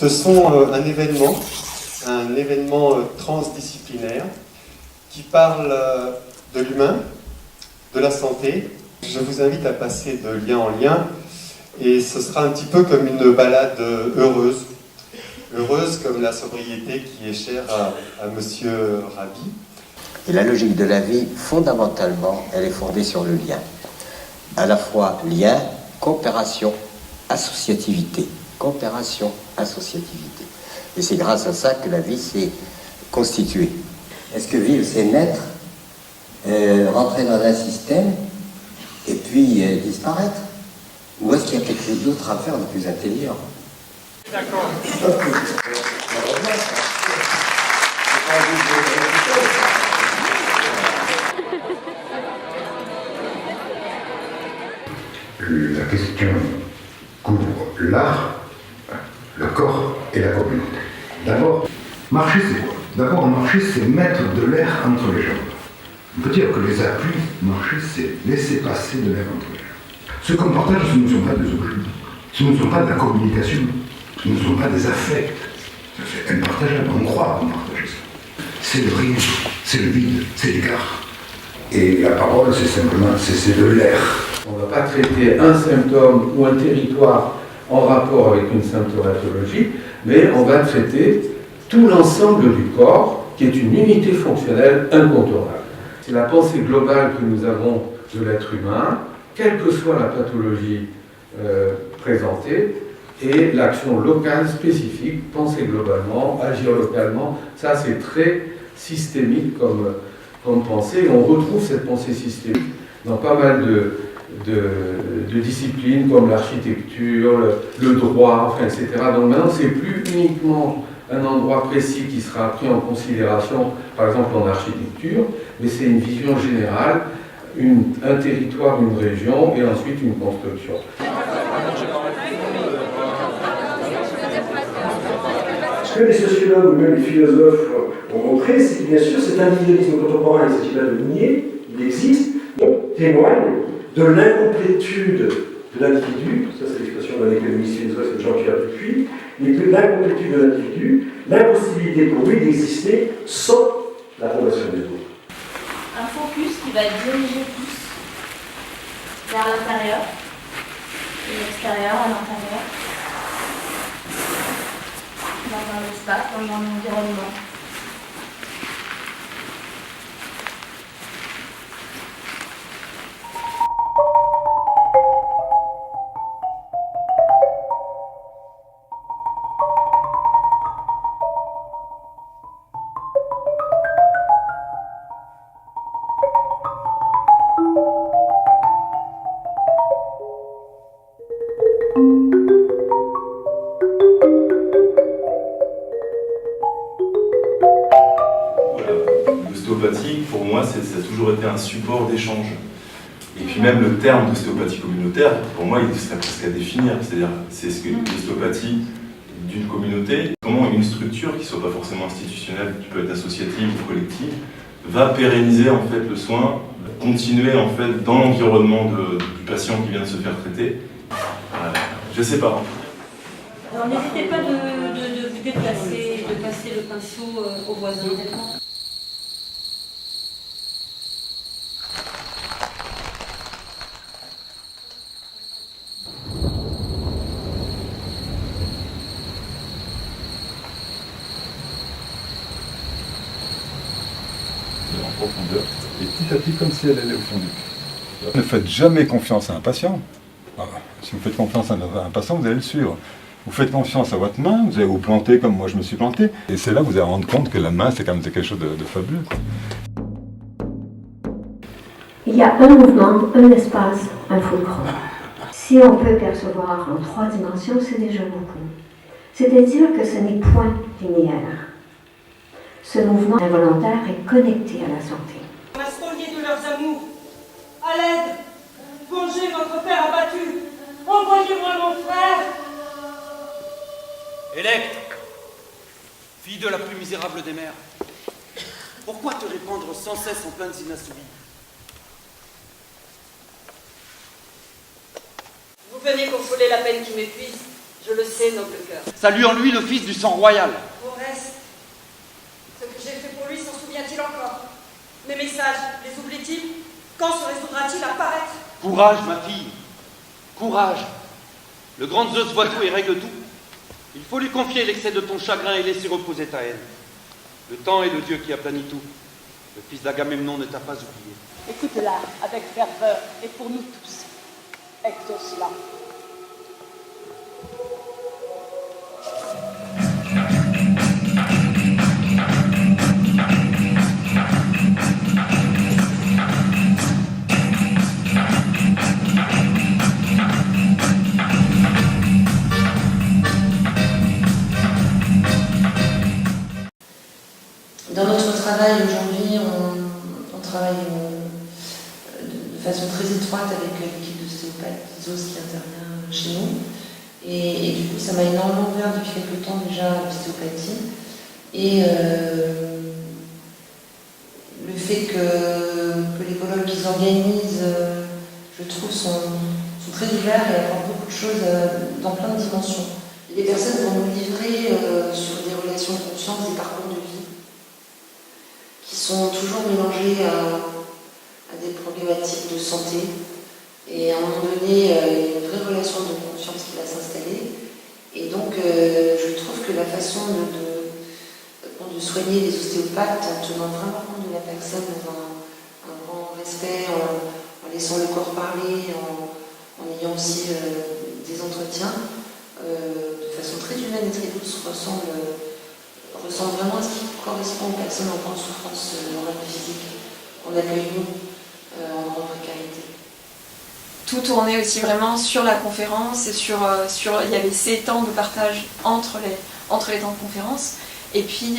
Ce sont un événement transdisciplinaire qui parle de l'humain, de la santé. Je vous invite à passer de lien en lien et ce sera un petit peu comme une balade heureuse. Heureuse comme la sobriété qui est chère à Monsieur Raby. Et la logique de la vie, fondamentalement, elle est fondée sur le lien. À la fois lien, coopération, associativité. Coopération, associativité. Et c'est grâce à ça que la vie s'est constituée. Est-ce que vivre, c'est naître, rentrer dans un système et puis disparaître? Ou est-ce qu'il y a quelque chose d'autre à faire de plus intelligent? D'accord. La question couvre l'art, le corps et la communauté. D'abord, marcher c'est quoi? D'abord, marcher c'est mettre de l'air entre les jambes. On peut dire que les appuis, marcher c'est laisser passer de l'air entre les jambes. Ce qu'on partage, ce ne sont pas des objets, ce ne sont pas de la communication, ce ne sont pas des affects. C'est impartageable, on croit qu'on partage ça. C'est le rien, c'est le vide, c'est l'écart. Et la parole, c'est simplement, c'est de l'air. On ne va pas traiter un symptôme ou un territoire en rapport avec une symptomatologie, mais on va traiter tout l'ensemble du corps, qui est une unité fonctionnelle incontournable. C'est la pensée globale que nous avons de l'être humain, quelle que soit la pathologie présentée, et l'action locale spécifique, penser globalement, agir localement, ça c'est très systémique comme pensée, et on retrouve cette pensée systémique dans pas mal de disciplines comme l'architecture, le droit, enfin, etc. Donc maintenant, c'est plus uniquement un endroit précis qui sera pris en considération, par exemple en architecture, mais c'est une vision générale, un territoire, une région, et ensuite une construction. Ce que les sociologues ou même les philosophes ont montré, c'est que bien sûr cet individualisme contemporain, il ne s'agit pas de le nier, il existe, on témoigne de l'incomplétude de l'individu, ça c'est l'expression d'un économiste philosophe Jean-Pierre Dupuy, mais de l'incomplétude de l'individu, l'impossibilité pour lui d'exister sans l'approbation des autres. Un focus qui va diriger tous vers l'intérieur, et l'extérieur à l'intérieur, dans l'espace, dans l'environnement. L'ostéopathie, pour moi, ça a toujours été un support d'échange. Et puis même le terme d'ostéopathie communautaire, pour moi, il serait presque à définir. C'est-à-dire, c'est ce que l'ostéopathie d'une communauté, comment une structure qui ne soit pas forcément institutionnelle, qui peut être associative ou collective, va pérenniser en fait le soin, continuer en fait dans l'environnement du patient qui vient de se faire traiter. Je sais pas. Alors n'hésitez pas de vous déplacer, de passer le pinceau au voisin. En profondeur, et petit à petit comme si elle allait au fond du cul. Ne faites jamais confiance à un patient. Si vous faites confiance à un patient, vous allez le suivre. Vous faites confiance à votre main, vous allez vous planter comme moi je me suis planté. Et c'est là que vous allez vous rendre compte que la main, c'est quand même quelque chose de fabuleux. Il y a un mouvement, un espace, un fulcrum. Si on peut percevoir en 3 dimensions, c'est déjà beaucoup. C'est-à-dire que ce n'est point linéaire. Ce mouvement involontaire est connecté à la santé. On a spolié de leurs amours. À l'aide, vengez votre père abattu. Envoyez-moi mon frère. Électre, fille de la plus misérable des mères, pourquoi te répandre sans cesse en plaintes inassouvies? Vous venez consoler la peine qui m'épuise. Je le sais, noble cœur. Salue en lui le fils du sang royal. Au reste, ce que j'ai fait pour lui s'en souvient-il encore? Mes messages, les oublie-t-il? Quand se résoudra-t-il à paraître? Courage, ma fille. Courage. Le grand Zeus voit tout et règle tout. Il faut lui confier l'excès de ton chagrin et laisser reposer ta haine. Le temps est le dieu qui aplanit tout. Le fils d'Agamemnon ne t'a pas oublié. Écoute-la avec ferveur et pour nous tous. Exauce-la. Dans notre travail aujourd'hui, on travaille de façon très étroite avec l'équipe d'ostéopathes ZOS qui intervient chez nous. Et du coup, ça m'a énormément ouvert depuis quelques temps déjà l'ostéopathie. Et le fait que les colloques qu'ils organisent, je trouve, sont très divers et apportent beaucoup de choses dans plein de dimensions. Les personnes vont nous livrer sur des relations de conscience, des parcours de vie, qui sont toujours mélangés à des problématiques de santé. Et à un moment donné, il y a une vraie relation de confiance qui va s'installer. Et donc, je trouve que la façon de soigner les ostéopathes, en tenant vraiment compte de la personne dans un grand respect, en laissant le corps parler, en ayant aussi des entretiens, de façon très humaine et très douce, ressemble vraiment à ce qui correspond aux personnes en grande souffrance morale et physique. On accueille nous en grande précarité. Tout tournait aussi vraiment sur la conférence et il y avait ces temps de partage entre les temps de conférence et puis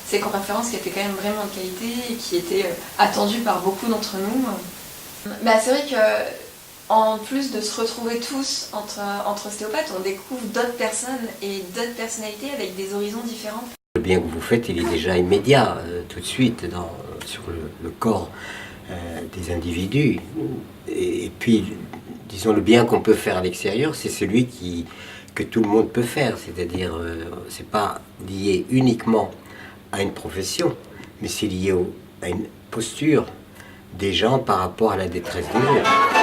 ces conférences qui étaient quand même vraiment de qualité et qui étaient attendues par beaucoup d'entre nous. Bah, c'est vrai que en plus de se retrouver tous entre ostéopathes, on découvre d'autres personnes et d'autres personnalités avec des horizons différents. Le bien que vous faites, il est déjà immédiat, tout de suite, sur le corps des individus. Et puis, disons, le bien qu'on peut faire à l'extérieur, c'est celui que tout le monde peut faire. C'est-à-dire, c'est pas lié uniquement à une profession, mais c'est lié à une posture des gens par rapport à la détresse des autres.